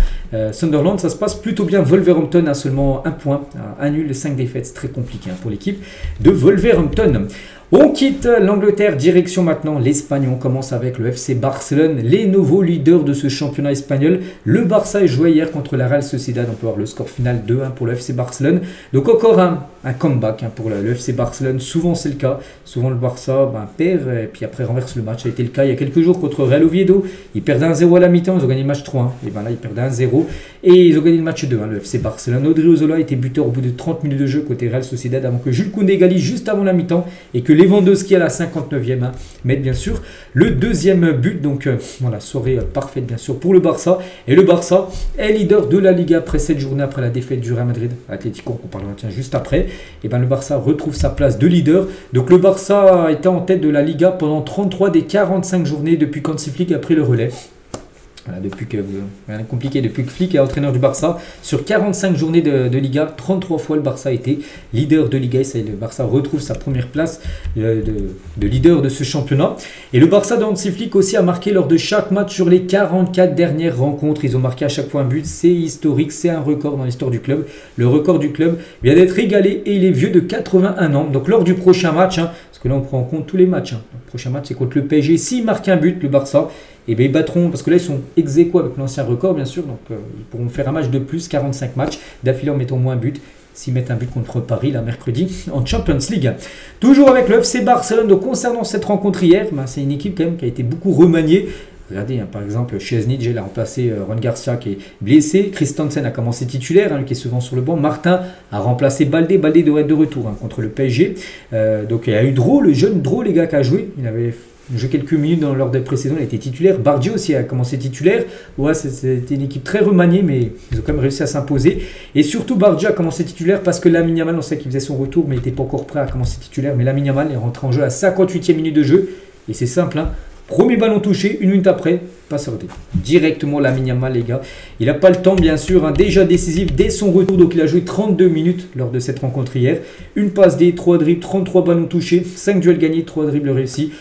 Sunderland, ça se passe plutôt bien. Wolverhampton a seulement 1 point, 1 nul, 5 défaites. C'est très compliqué, hein, pour l'équipe de Wolverhampton. On quitte l'Angleterre, direction maintenant l'Espagne. On commence avec le FC Barcelone, les nouveaux leaders de ce championnat espagnol. Le Barça est joué hier contre la Real Sociedad. On peut voir le score final 2-1 pour le FC Barcelone. Donc encore un comeback, hein, pour le FC Barcelone. Souvent c'est le cas. Souvent le Barça perd et puis après renverse le match. Ça a été le cas il y a quelques jours contre Real Oviedo. Ils perdent 1-0 à la mi-temps. Ils ont gagné le match 3-1. Et bien là ils perdent 1-0. Et ils ont gagné le match 2-1, le FC Barcelone. Odriozola était buteur au bout de 30 minutes de jeu côté Real Sociedad avant que Jules Koundé égalise juste avant la mi-temps et que Lewandowski à la 59e, hein, mette bien sûr le deuxième but. Donc voilà, soirée parfaite bien sûr pour le Barça. Et le Barça est leader de la Liga après cette journée, après la défaite du Real Madrid. Atlético, on parlera juste après. Et bien le Barça retrouve sa place de leader. Donc le Barça a été en tête de la Liga pendant 33 des 45 journées depuis qu'Hansi Flick a pris le relais. Voilà, depuis que Flick est entraîneur du Barça, sur 45 journées de Liga, 33 fois le Barça a été leader de Liga. Et le Barça retrouve sa première place de leader de ce championnat. Et le Barça de Hansi Flick aussi a marqué lors de chaque match sur les 44 dernières rencontres. Ils ont marqué à chaque fois un but. C'est historique, c'est un record dans l'histoire du club. Le record du club vient d'être égalé et il est vieux de 81 ans. Donc lors du prochain match, hein, parce que là on prend en compte tous les matchs. Hein. Le prochain match c'est contre le PSG. S'ils marquent un but, le Barça, et bien ils battront, parce que là ils sont ex aequo avec l'ancien record bien sûr, donc ils pourront faire un match de plus, 45 matchs d'affilée en mettant moins un but. s'ils mettent un but contre Paris, là, mercredi, en Champions League. Toujours avec le FC Barcelone, donc concernant cette rencontre hier, ben, c'est une équipe quand même qui a été beaucoup remaniée. Regardez, hein, par exemple, Szczesny, il a remplacé Juan Garcia qui est blessé. Christensen a commencé titulaire, hein, lui qui est souvent sur le banc. Martin a remplacé Baldé. Baldé devrait être de retour hein, contre le PSG. Donc il y a eu Dro, le jeune Dro, les gars, qui a joué. Il avait joué quelques minutes lors des pré-saisons, il a été titulaire. Bardi aussi a commencé titulaire. Ouais, c'était une équipe très remaniée, mais ils ont quand même réussi à s'imposer. Et surtout, Bardi a commencé titulaire parce que Lamine Yamal, on sait qu'il faisait son retour, mais il n'était pas encore prêt à commencer titulaire. Mais Lamine Yamal est rentré en jeu à 58e minute de jeu. Et c'est simple, hein. Premier ballon touché, une minute après, passeur D. Directement Lamine Yamal, les gars. Il n'a pas le temps, bien sûr, hein, déjà décisif dès son retour. Donc il a joué 32 minutes lors de cette rencontre hier. Une passe D, 3 dribbles, 33 ballons touchés, 5 duels gagnés, 3 dribbles réussis.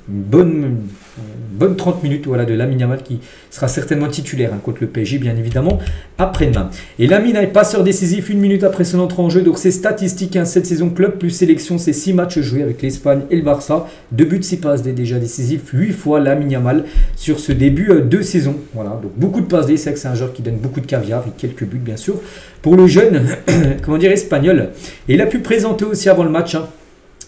Une bonne 30 minutes voilà, de Lamine Yamal qui sera certainement titulaire hein, contre le PSG, bien évidemment, après-demain. Et Lamine est passeur décisif une minute après son entrée en jeu. Donc c'est statistique, hein, cette saison club plus sélection, c'est 6 matchs joués avec l'Espagne et le Barça. 2 buts, 6 passes D déjà décisifs, 8 fois Lamine Yamal sur ce début de saison. Voilà, donc beaucoup de passes D, c'est que c'est un joueur qui donne beaucoup de caviar et quelques buts, bien sûr, pour le jeune, comment dire, espagnol. Et il a pu présenter aussi avant le match, hein,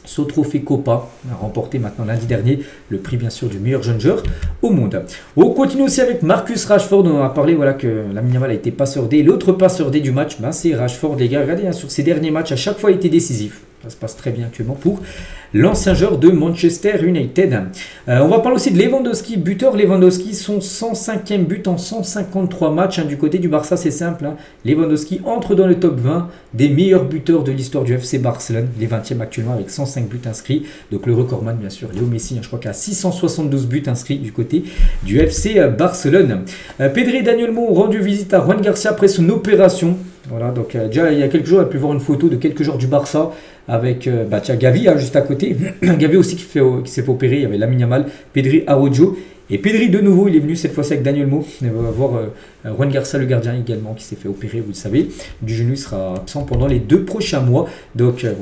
ce trophée Copa, a remporté maintenant lundi dernier le prix bien sûr du meilleur jeune joueur au monde. On continue aussi avec Marcus Rashford, on a parlé voilà, que Lamine Yamal a été passeur D. L'autre passeur D du match, ben, c'est Rashford, les gars. Regardez, hein, sur ses derniers matchs, à chaque fois il était décisif. Ça se passe très bien actuellement pour l'ancien joueur de Manchester United. On va parler aussi de Lewandowski, buteur Lewandowski, son 105e but en 153 matchs. Hein, du côté du Barça, c'est simple. Hein. Lewandowski entre dans le top 20 des meilleurs buteurs de l'histoire du FC Barcelone. Les 20e actuellement avec 105 buts inscrits. Donc le recordman, bien sûr, Léo Messi, hein, je crois qu'il a 672 buts inscrits du côté du FC Barcelone. Pedri et Daniel Mo ont rendu visite à Juan Garcia après son opération. Voilà, donc déjà il y a quelques jours, on a pu voir une photo de quelques joueurs du Barça avec Gavi hein, juste à côté. Gavi aussi qui s'est fait opérer, il y avait Lamine Yamal, Pedri, Araujo. Et Pedri de nouveau, il est venu cette fois-ci avec Daniel Mo. Il va voir Juan Garcia, le gardien également, qui s'est fait opérer, vous le savez. Du genou, il sera absent pendant les 2 prochains mois. Donc voilà,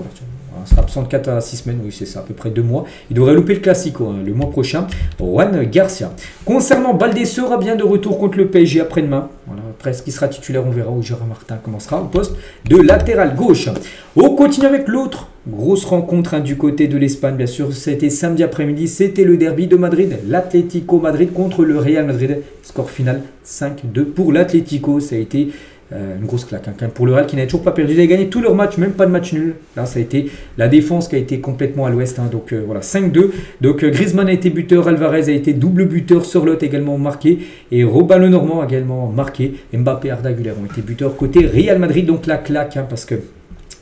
il sera absent de 4 à 6 semaines, oui c'est ça, à peu près 2 mois. Il devrait louper le Classico hein, le mois prochain, Juan Garcia. Concernant Baldé, sera bien de retour contre le PSG après-demain. Voilà, après ce qui sera titulaire, on verra où Gérard Martin commencera au poste de latéral gauche. On continue avec l'autre grosse rencontre hein, du côté de l'Espagne, bien sûr. C'était samedi après-midi, c'était le derby de Madrid. L'Atlético Madrid contre le Real Madrid. Score final 5-2 pour l'Atlético. Ça a été une grosse claque hein, pour le Real qui n'a toujours pas perdu. Ils avaient gagné tous leurs matchs, même pas de match nul. Là, ça a été la défense qui a été complètement à l'ouest. Hein, donc voilà, 5-2. Donc Griezmann a été buteur, Alvarez a été double buteur, Sorloth également marqué et Robin Lenormand également marqué. Mbappé et Arda Güler ont été buteurs côté Real Madrid. Donc la claque hein, parce que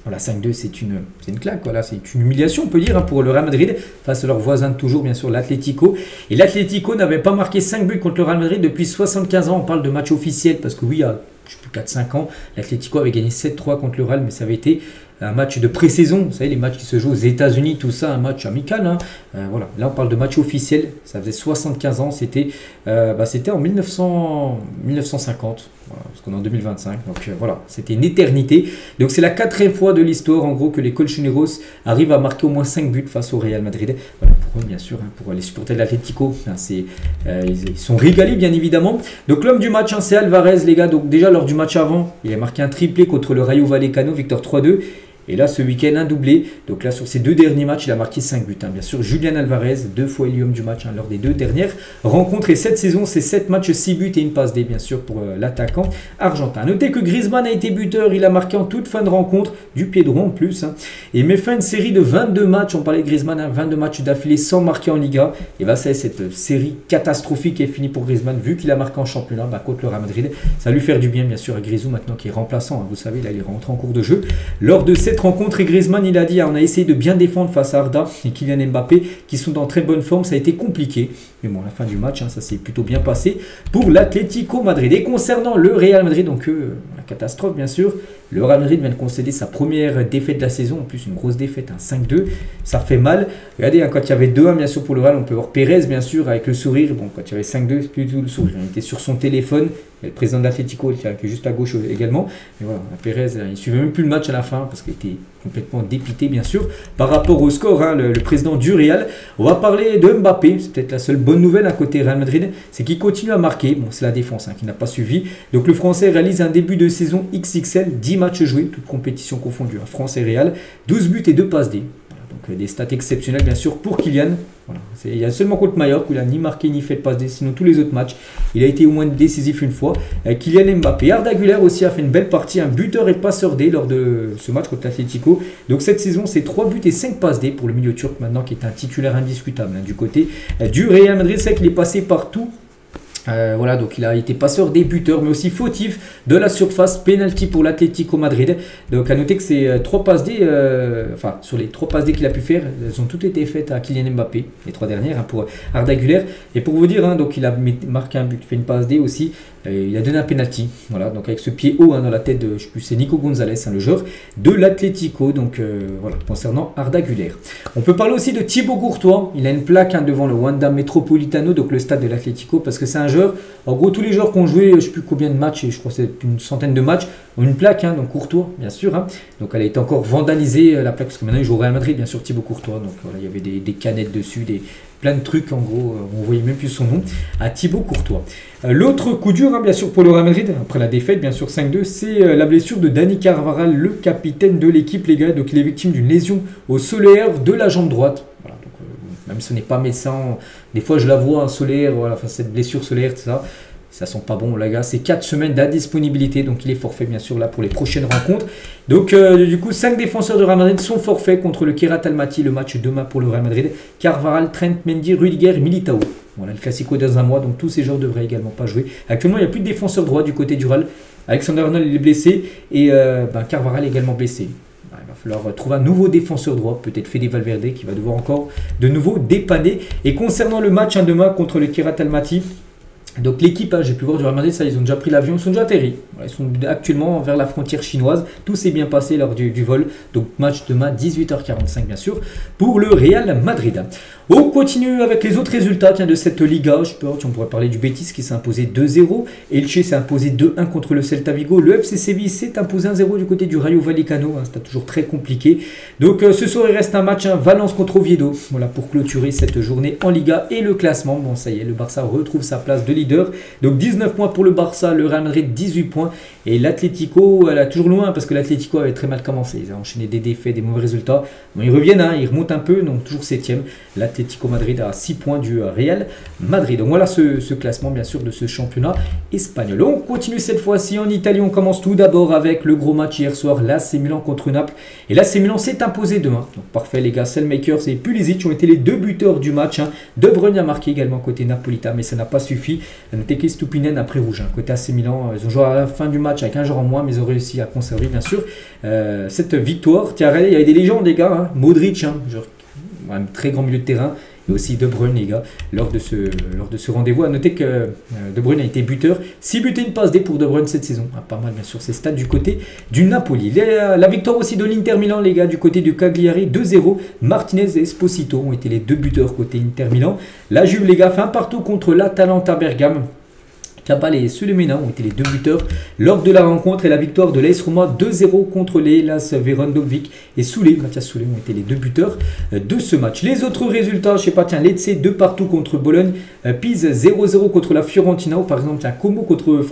voilà, 5-2, c'est une claque, voilà, c'est une humiliation, on peut dire, hein, pour le Real Madrid, face à leurs voisins de toujours, bien sûr, l'Atlético. Et l'Atlético n'avait pas marqué 5 buts contre le Real Madrid depuis 75 ans. On parle de match officiel, parce que oui, il y a, je sais plus, 4-5 ans, l'Atlético avait gagné 7-3 contre le Real, mais ça avait été un match de pré-saison, vous savez, les matchs qui se jouent aux États-Unis, tout ça, un match amical. Hein. Voilà, là on parle de match officiel, ça faisait 75 ans, c'était en 1950, voilà, parce qu'on est en 2025, donc voilà, c'était une éternité. Donc c'est la 4e fois de l'histoire, en gros, que les Colchoneros arrivent à marquer au moins 5 buts face au Real Madrid. Voilà, pour eux, bien sûr, hein, pour les supporters de l'Atlético, hein, ils sont régalés, bien évidemment. Donc l'homme du match, hein, c'est Alvarez, les gars. Donc déjà, lors du match avant, il a marqué un triplé contre le Rayo Vallecano, victoire 3-2. Et là, ce week-end, un doublé. Donc là, sur ces 2 derniers matchs, il a marqué 5 buts. Hein. Bien sûr, Julian Alvarez, 2 fois l'homme du match hein, lors des 2 dernières rencontres. Et cette saison, c'est 7 matchs, 6 buts et une passe D, bien sûr, pour l'attaquant argentin. Notez que Griezmann a été buteur. Il a marqué en toute fin de rencontre, du pied droit en plus. Hein. Et met fin à une série de 22 matchs. On parlait de Griezmann, hein, 22 matchs d'affilée sans marquer en Liga. Et bah, c'est cette série catastrophique qui est finie pour Griezmann, vu qu'il a marqué en championnat contre le Real Madrid. Ça va lui faire du bien, bien sûr, à Grisou, maintenant qui est remplaçant. Hein. Vous savez, là, il est rentré en cours de jeu. Lors de cette rencontre, et Griezmann, il a dit, on a essayé de bien défendre face à Arda et Kylian Mbappé qui sont en très bonne forme. Ça a été compliqué. Mais bon, à la fin du match, hein, ça s'est plutôt bien passé pour l'Atlético Madrid. Et concernant le Real Madrid, donc la catastrophe, bien sûr, le Real Madrid vient de concéder sa première défaite de la saison. En plus, une grosse défaite, hein, 5-2. Ça fait mal. Regardez, hein, quand il y avait 2-1, bien sûr, pour le Real, on peut voir Pérez, bien sûr, avec le sourire. Bon, quand il y avait 5-2, c'est plus du tout le sourire. Il était sur son téléphone. Il y a le président de l'Atlético qui est juste à gauche également. Mais voilà, Pérez, il ne suivait même plus le match à la fin parce qu'il était complètement dépité, bien sûr, par rapport au score. Hein, le président du Real. On va parler de Mbappé. C'est peut-être la seule bonne nouvelle à côté Real Madrid. C'est qu'il continue à marquer. Bon, c'est la défense hein, qui n'a pas suivi. Donc le Français réalise un début de saison XXL, 10 matchs joués, toutes compétitions confondues, hein, France et Real, 12 buts et 2 passes D. Donc des stats exceptionnelles bien sûr pour Kylian. Voilà. Il y a seulement contre Mallorca où il n'a ni marqué ni fait de passe D, sinon tous les autres matchs, il a été au moins décisif une fois. Kylian Mbappé. Arda Güler aussi a fait une belle partie, un buteur et passeur D lors de ce match contre l'Atlético. Donc cette saison, c'est 3 buts et 5 passes D pour le milieu turc maintenant qui est un titulaire indiscutable, hein, du côté du Real Madrid. C'est qu'il est passé partout. Voilà, donc il a été passeur des buteurs, mais aussi fautif de la surface, penalty pour l'Atlético Madrid. Donc à noter que ces 3 passes D, enfin sur les 3 passes D qu'il a pu faire, elles ont toutes été faites à Kylian Mbappé, les 3 dernières hein, pour Arda Güler. Et pour vous dire, hein, donc il a marqué un but, fait une passe D aussi. Il a donné un penalty, voilà, donc avec ce pied haut hein, dans la tête de, je sais plus, c'est Nico Gonzalez, hein, le joueur de l'Atlético, donc voilà, concernant Arda Güler. On peut parler aussi de Thibaut Courtois, il a une plaque hein, devant le Wanda Metropolitano, donc le stade de l'Atlético, parce que c'est un joueur, en gros tous les joueurs qui ont joué, je ne sais plus combien de matchs, et je crois que c'est une centaine de matchs, ont une plaque, hein, donc Courtois, bien sûr, hein, donc elle a été encore vandalisée, la plaque, parce que maintenant il joue au Real Madrid, bien sûr, Thibaut Courtois, donc voilà, il y avait des canettes dessus, plein de trucs, en gros, on ne voyait même plus son nom, à Thibaut Courtois. L'autre coup dur, hein, bien sûr, pour le Real Madrid, après la défaite, bien sûr, 5-2, c'est la blessure de Dani Carvajal, le capitaine de l'équipe, les gars. Donc, il est victime d'une lésion au solaire de la jambe droite. Voilà, donc, même si ce n'est pas médecin, des fois, je la vois, un solaire, voilà, enfin, cette blessure solaire, tout ça. Ça sent pas bon, les gars. C'est 4 semaines d'indisponibilité. Donc, il est forfait, bien sûr, là, pour les prochaines rencontres. Donc, du coup, 5 défenseurs de Real Madrid sont forfaits contre le Kairat Almaty. Le match demain pour le Real Madrid. Carvajal, Trent, Mendy, Rudiger et Militao. Voilà, le Classico dans un mois. Donc, tous ces joueurs devraient également pas jouer. Actuellement, il n'y a plus de défenseur droit du côté du Real. Alexander Arnold, il est blessé. Et Carvajal est également blessé. Il va falloir trouver un nouveau défenseur droit, peut-être Fede Valverde, qui va devoir encore de nouveau dépanner. Et concernant le match demain contre le Kairat Almaty, donc l'équipe, hein, j'ai pu voir du Real Madrid, ça, ils ont déjà pris l'avion, ils sont déjà atterris. Voilà, ils sont actuellement vers la frontière chinoise. Tout s'est bien passé lors du vol. Donc match demain 18h45 bien sûr pour le Real Madrid. On continue avec les autres résultats de cette Liga. On pourrait parler du Betis qui s'est imposé 2-0. Elche s'est imposé 2-1 contre le Celta Vigo. Le FC Séville s'est imposé 1-0 du côté du Rayo Vallecano. Hein, c'était toujours très compliqué. Donc ce soir il reste un match, hein, Valence contre Oviedo. Voilà pour clôturer cette journée en Liga et le classement. Bon ça y est, le Barça retrouve sa place de leader. Donc 19 points pour le Barça, le Real Madrid 18 points. Et l'Atlético, elle a toujours loin parce que l'Atlético avait très mal commencé. Ils ont enchaîné des défaites, des mauvais résultats. Bon, ils reviennent, hein, ils remontent un peu, donc toujours 7ème. L'Atlético Madrid a 6 points du Real Madrid. Donc voilà ce classement bien sûr de ce championnat espagnol. On continue cette fois-ci en Italie. On commence tout d'abord avec le gros match hier soir, l'AC Milan contre Naples. Et l'AC Milan s'est imposé demain. Donc parfait les gars, Selmakers et Pulisic ont été les deux buteurs du match. Hein. De Bruyne a marqué également côté Napolitain, mais ça n'a pas suffi. Notez qu'Estupinen a pris rouge. Hein. Côté AC Milan, ils ont joué à la fin du match avec un joueur en moins, mais ils ont réussi à conserver bien sûr cette victoire. Tiens, regardez, il y avait des légendes les gars. Hein. Modric, hein, genre, un très grand milieu de terrain. Et aussi De Bruyne les gars, lors de ce rendez-vous. À noter que De Bruyne a été buteur. 6 buts et une passe D pour De Bruyne cette saison. Ah, pas mal bien sûr ces stats du côté du Napoli. La victoire aussi de l'Inter Milan les gars du côté du Cagliari 2-0. Martinez et Esposito ont été les deux buteurs côté Inter Milan. La Juve les gars fait un partout contre l'Atalanta Bergame. Cabal et Sulemena ont été les deux buteurs lors de la rencontre et la victoire de l'AS Roma 2-0 contre les Hellas Verondovic et Soulé. Mathias Soulé ont été les deux buteurs de ce match. Les autres résultats, je sais pas, tiens, Lecce 2 partout contre Bologne, Pise 0-0 contre la Fiorentina, ou par exemple, tiens, Como contre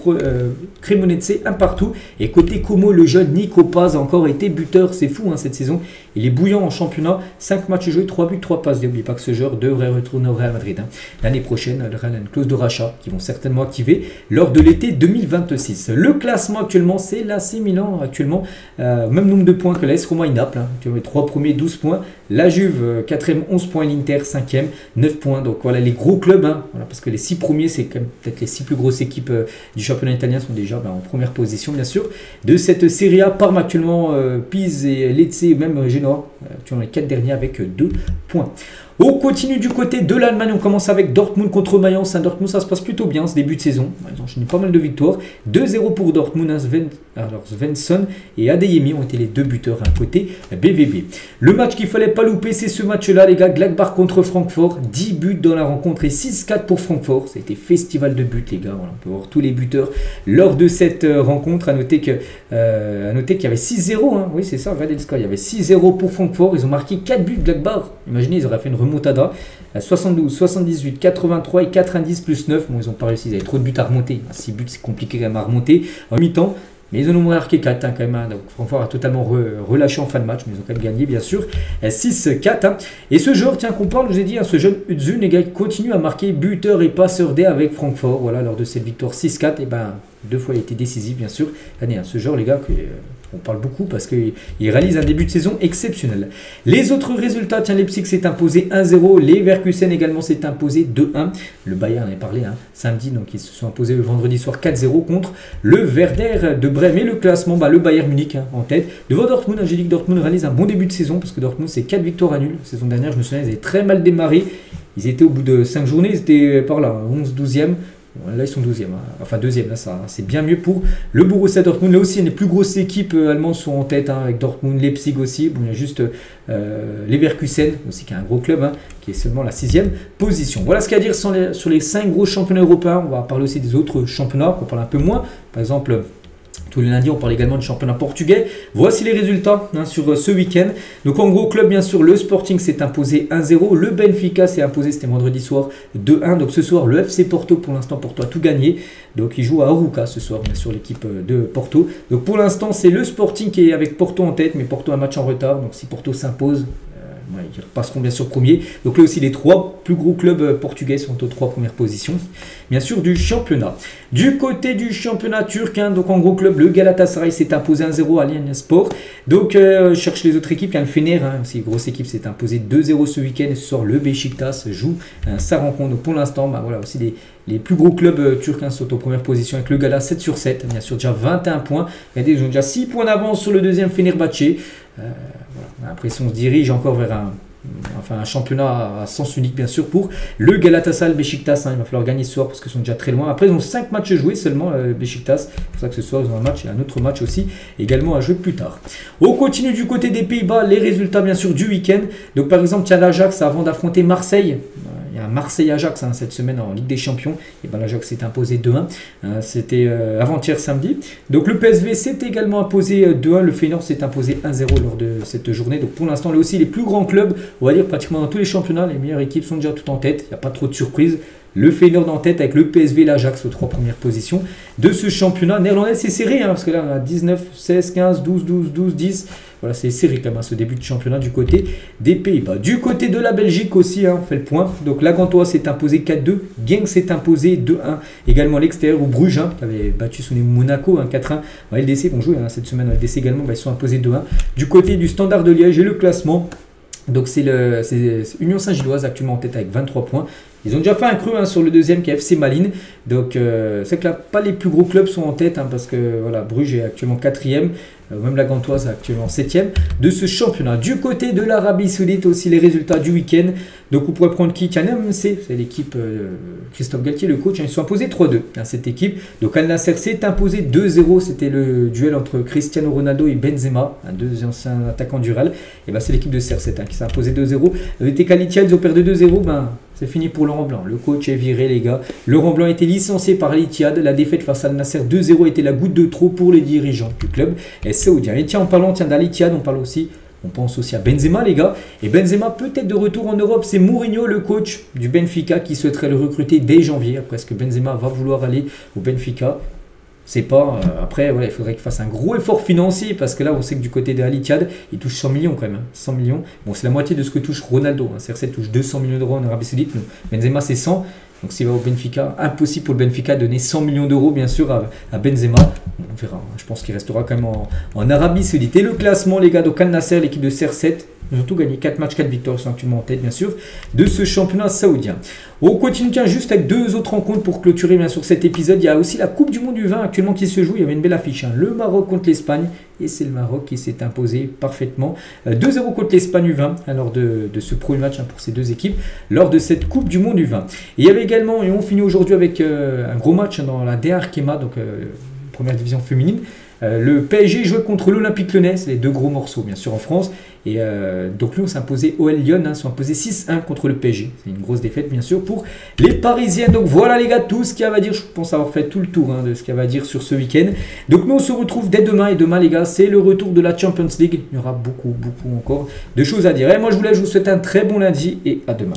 Cremonese 1 partout. Et côté Como, le jeune Nico Paz a encore été buteur, c'est fou hein, cette saison. Il est bouillant en championnat, 5 matchs joués, 3 buts, 3 passes. N'oubliez pas que ce joueur devrait retourner au Real Madrid. Hein. L'année prochaine, le Real a une clause de rachat qui vont certainement activer lors de l'été 2026. Le classement actuellement, c'est l'AC Milan actuellement, même nombre de points que l'AS Roma et Naples. Hein. Tu vois, les 3 premiers 12 points, la Juve 4e 11 points, l'Inter 5e 9 points. Donc voilà les gros clubs, hein. Voilà, parce que les 6 premiers, c'est quand même peut-être les 6 plus grosses équipes du championnat italien sont déjà en première position bien sûr. De cette Serie A, Parme actuellement, Pise et Lecce, même Genoa, tu vois les 4 derniers avec 2 points. On continue du côté de l'Allemagne, on commence avec Dortmund contre Mayence. Dortmund, ça se passe plutôt bien ce début de saison. Ils ont enchaîné pas mal de victoires. 2-0 pour Dortmund. Alors Svensson et Adeyemi ont été les deux buteurs à côté BVB. Le match qu'il ne fallait pas louper, c'est ce match-là, les gars. Gladbach contre Francfort. 10 buts dans la rencontre et 6-4 pour Francfort. Ça a été festival de buts, les gars. Voilà, on peut voir tous les buteurs lors de cette rencontre. À noter qu'il y avait 6-0. Hein. Oui, c'est ça, regardez le score. Il y avait 6-0 pour Francfort. Ils ont marqué 4 buts Gladbach. Imaginez, ils auraient fait une remontada. 72, 78, 83 et 90 plus 9. Bon, ils n'ont pas réussi. Ils avaient trop de buts à remonter. 6 buts, c'est compliqué quand même à remonter. En mi-temps, mais ils en ont marqué 4 quand même. Donc Francfort a totalement relâché en fin de match, mais ils ont quand même gagné bien sûr 6-4. Et ce joueur, tiens qu'on parle, je vous ai dit, ce jeune Özun, les gars, continue à marquer buteur et passeur D avec Francfort. Voilà, lors de cette victoire 6-4, et ben 2 fois il a été décisif bien sûr. Allez, ce joueur les gars, on parle beaucoup parce qu'il réalise un début de saison exceptionnel. Les autres résultats, tiens, Leipzig s'est imposé 1-0, Leverkusen également s'est imposé 2-1. Le Bayern, on avait parlé samedi, donc ils se sont imposés le vendredi soir 4-0 contre le Werder de Brême. Et le classement, le Bayern Munich en tête. Devant Dortmund, j'ai dit que Dortmund réalise un bon début de saison parce que Dortmund c'est 4 victoires à nul. La saison dernière, je me souviens, ils avaient très mal démarré. Ils étaient au bout de 5 journées, ils étaient par là, 11-12e. Là, ils sont 12e, enfin 2e, là, ça, c'est bien mieux pour le Borussia Dortmund. Là aussi, les plus grosses équipes allemandes sont en tête, avec Dortmund, Leipzig aussi. Bon, il y a juste Leverkusen, aussi qui est un gros club, qui est seulement la 6e position. Voilà ce qu'il y a à dire sur les 5 gros championnats européens. On va parler aussi des autres championnats, qu'on parle un peu moins. Par exemple, tous les lundis, on parle également du championnat portugais. Voici les résultats sur ce week-end. Donc en gros club, bien sûr, le Sporting s'est imposé 1-0. Le Benfica s'est imposé, c'était vendredi soir, 2-1. Donc ce soir, le FC Porto, pour l'instant, Porto a tout gagné. Donc il joue à Arouca ce soir, bien sûr, l'équipe de Porto. Donc pour l'instant, c'est le Sporting qui est avec Porto en tête, mais Porto a un match en retard. Donc si Porto s'impose, ils repasseront bien sûr premier. Donc là aussi, les 3 plus gros clubs portugais sont aux 3 premières positions, bien sûr, du championnat. Du côté du championnat turc, donc en gros club, le Galatasaray s'est imposé 1-0 à Alanya-Sport. Donc je cherche les autres équipes. Il y a le Fener, aussi grosse équipe, s'est imposé 2-0 ce week-end. Et ce soir, le Beşiktaş joue sa rencontre. Donc pour l'instant, voilà aussi les plus gros clubs turcs sont aux premières positions avec le Gala 7/7, bien sûr déjà 21 points. Regardez, ils ont déjà 6 points d'avance sur le deuxième Fenerbahçe. Voilà. Après, si on se dirige encore vers un championnat à sens unique, bien sûr, pour le Galatasaray, Beşiktaş. Il va falloir gagner ce soir parce qu'ils sont déjà très loin. Après, ils ont 5 matchs joués seulement, Beşiktaş. C'est pour ça que ce soir, ils ont un match et un autre match aussi, également à jouer plus tard. On continue du côté des Pays-Bas, les résultats, bien sûr, du week-end. Donc, par exemple, tiens, l'Ajax, avant d'affronter Marseille. Il y a un Marseille-Ajax cette semaine en Ligue des Champions. Et ben, l'Ajax s'est imposé 2-1. C'était avant-hier samedi. Donc le PSV s'est également imposé 2-1. Le Feyenoord s'est imposé 1-0 lors de cette journée. Donc pour l'instant, là aussi, les plus grands clubs, on va dire pratiquement dans tous les championnats, les meilleures équipes sont déjà toutes en tête. Il n'y a pas trop de surprises. Le Feyenoord en tête avec le PSV et l'Ajax aux 3 premières positions de ce championnat néerlandais. C'est serré, parce que là on a 19, 16, 15, 12, 12, 12, 10. Voilà, c'est serré quand même ce début de championnat du côté des Pays-Bas. Du côté de la Belgique aussi, on fait le point. Donc la Gantoise s'est imposé 4-2. Genk s'est imposé 2-1. Également à l'extérieur où Bruges, qui avait battu son Monaco 4-1. LDC vont jouer cette semaine. LDC également, ils sont imposés 2-1. Du côté du Standard de Liège et le classement. Donc c'est Union Saint-Gilloise actuellement en tête avec 23 points. Ils ont déjà fait un creux sur le deuxième qui est FC Malines. Donc c'est que là, pas les plus gros clubs sont en tête parce que voilà, Bruges est actuellement 4e. Même la Gantoise est actuellement 7e de ce championnat. Du côté de l'Arabie Saoudite aussi les résultats du week-end. Donc on pourrait prendre qui? MC, c'est l'équipe Christophe Galtier, le coach. Ils se sont imposés 3-2 à cette équipe. Donc Al Nassr s'est imposé 2-0. C'était le duel entre Cristiano Ronaldo et Benzema, deux anciens attaquants du Real. Et ben c'est l'équipe de CR7 qui s'est imposé 2-0. Avec Kalitia, ils ont perdu 2-0. C'est fini pour Laurent Blanc. Le coach est viré, les gars. Laurent Blanc a été licencié par l'Ittihad. La défaite face à Al Nassr 2-0 était la goutte de trop pour les dirigeants du club saoudien. Et tiens, en parlant d'Al-Ittihad, on pense aussi à Benzema, les gars. Et Benzema peut-être de retour en Europe. C'est Mourinho, le coach du Benfica, qui souhaiterait le recruter dès janvier. Après, est-ce que Benzema va vouloir aller au Benfica? C'est pas. Après, voilà, il faudrait qu'il fasse un gros effort financier parce que là, on sait que du côté de Al-Ittihad, il touche 100 millions quand même. 100 millions. Bon, c'est la moitié de ce que touche Ronaldo. CR7 touche 200 millions d'euros en Arabie Saoudite. Benzema, c'est 100. Donc s'il va au Benfica, impossible pour le Benfica de donner 100 millions d'euros bien sûr à Benzema. On verra, je pense qu'il restera quand même en Arabie Saoudite. Et le classement, les gars, donc Al Nassr, l'équipe de CR7, ils ont tout gagné, 4 matchs, 4 victoires, ils sont actuellement en tête bien sûr de ce championnat saoudien. On continue juste avec 2 autres rencontres pour clôturer bien sûr cet épisode. Il y a aussi la Coupe du Monde du vin actuellement qui se joue, il y avait une belle affiche, le Maroc contre l'Espagne. Et c'est le Maroc qui s'est imposé parfaitement 2-0 contre l'Espagne U20 lors de ce premier match pour ces deux équipes lors de cette Coupe du Monde U20. Et il y avait également, et on finit aujourd'hui avec un gros match dans la DR Kema, donc première division féminine. Le PSG jouait contre l'Olympique Lyonnais, c'est les 2 gros morceaux bien sûr en France. Et donc nous on s'est imposé OL Lyon, sont imposés 6-1 contre le PSG. C'est une grosse défaite bien sûr pour les Parisiens. Donc voilà les gars, tout ce qu'il y avait à dire. Je pense avoir fait tout le tour de ce qu'il y avait à dire sur ce week-end. Donc nous on se retrouve dès demain. Et demain les gars, c'est le retour de la Champions League. Il y aura beaucoup encore de choses à dire. Et moi je vous souhaite un très bon lundi et à demain.